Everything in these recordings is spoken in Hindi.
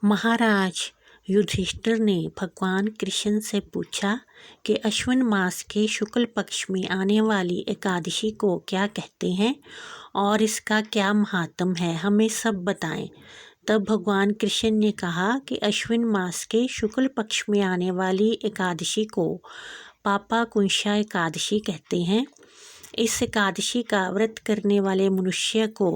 महाराज युधिष्ठिर ने भगवान कृष्ण से पूछा कि अश्विन मास के शुक्ल पक्ष में आने वाली एकादशी को क्या कहते हैं और इसका क्या महात्म है, हमें सब बताएं। तब भगवान कृष्ण ने कहा कि अश्विन मास के शुक्ल पक्ष में आने वाली एकादशी को पापाकुंशा एकादशी कहते हैं। इस एकादशी का व्रत करने वाले मनुष्य को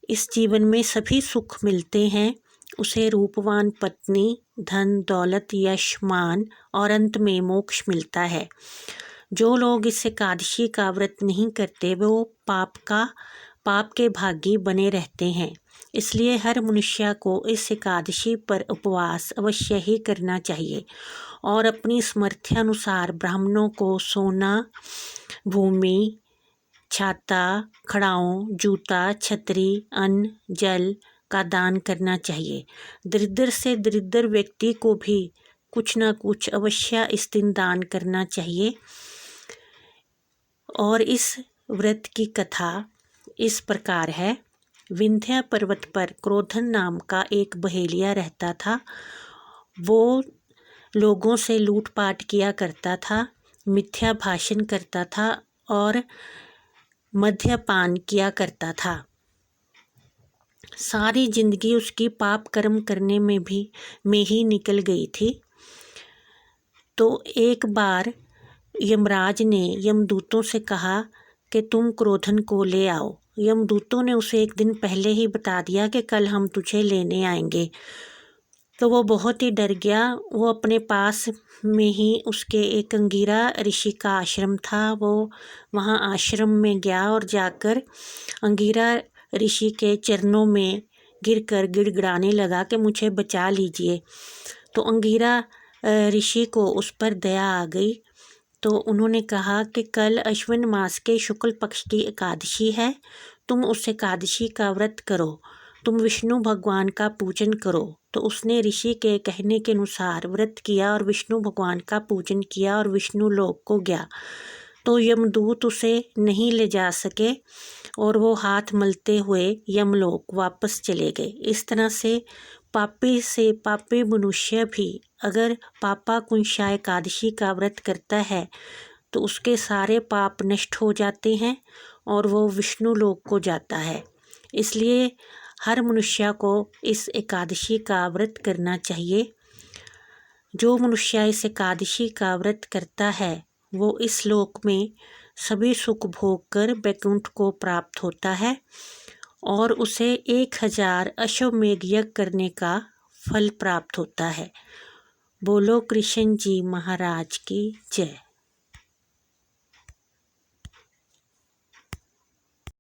इस जीवन में सभी सुख मिलते हैं। उसे रूपवान पत्नी, धन, दौलत, यश, मान और अंत में मोक्ष मिलता है। जो लोग इस एकादशी का व्रत नहीं करते वो पाप के भागी बने रहते हैं। इसलिए हर मनुष्य को इस एकादशी पर उपवास अवश्य ही करना चाहिए और अपनी सामर्थ्यानुसार ब्राह्मणों को सोना, भूमि, छाता, खड़ाऊँ, जूता, छतरी, अन्न, जल का दान करना चाहिए। दरिद्र से दरिद्र व्यक्ति को भी कुछ न कुछ अवश्य इस दिन दान करना चाहिए। और इस व्रत की कथा इस प्रकार है। विंध्य पर्वत पर क्रोधन नाम का एक बहेलिया रहता था। वो लोगों से लूटपाट किया करता था, मिथ्या भाषण करता था और मद्यपान किया करता था। सारी जिंदगी उसकी पाप कर्म करने में ही निकल गई थी। तो एक बार यमराज ने यमदूतों से कहा कि तुम क्रोधन को ले आओ। यमदूतों ने उसे एक दिन पहले ही बता दिया कि कल हम तुझे लेने आएंगे। तो वो बहुत ही डर गया। वो अपने पास में ही उसके एक अंगिरा ऋषि का आश्रम था। वो वहाँ आश्रम में गया और जाकर अंगिरा ऋषि के चरणों में गिरकर गिड़गिड़ाने लगा कि मुझे बचा लीजिए। तो अंगिरा ऋषि को उस पर दया आ गई। तो उन्होंने कहा कि कल अश्विन मास के शुक्ल पक्ष की एकादशी है, तुम उस एकादशी का व्रत करो, तुम विष्णु भगवान का पूजन करो। तो उसने ऋषि के कहने के अनुसार व्रत किया और विष्णु भगवान का पूजन किया और विष्णु लोक को गया। तो यमदूत उसे नहीं ले जा सके और वो हाथ मलते हुए यमलोक वापस चले गए। इस तरह से पापी मनुष्य भी अगर पापाकुंशा एकादशी का व्रत करता है तो उसके सारे पाप नष्ट हो जाते हैं और वो विष्णु लोक को जाता है। इसलिए हर मनुष्य को इस एकादशी का व्रत करना चाहिए। जो मनुष्य इस एकादशी का व्रत करता है वो इस लोक में सभी सुख भोग कर वैकुंठ को प्राप्त होता है और उसे 1000 अश्वमेध यज्ञ करने का फल प्राप्त होता है। बोलो कृष्ण जी महाराज की जय।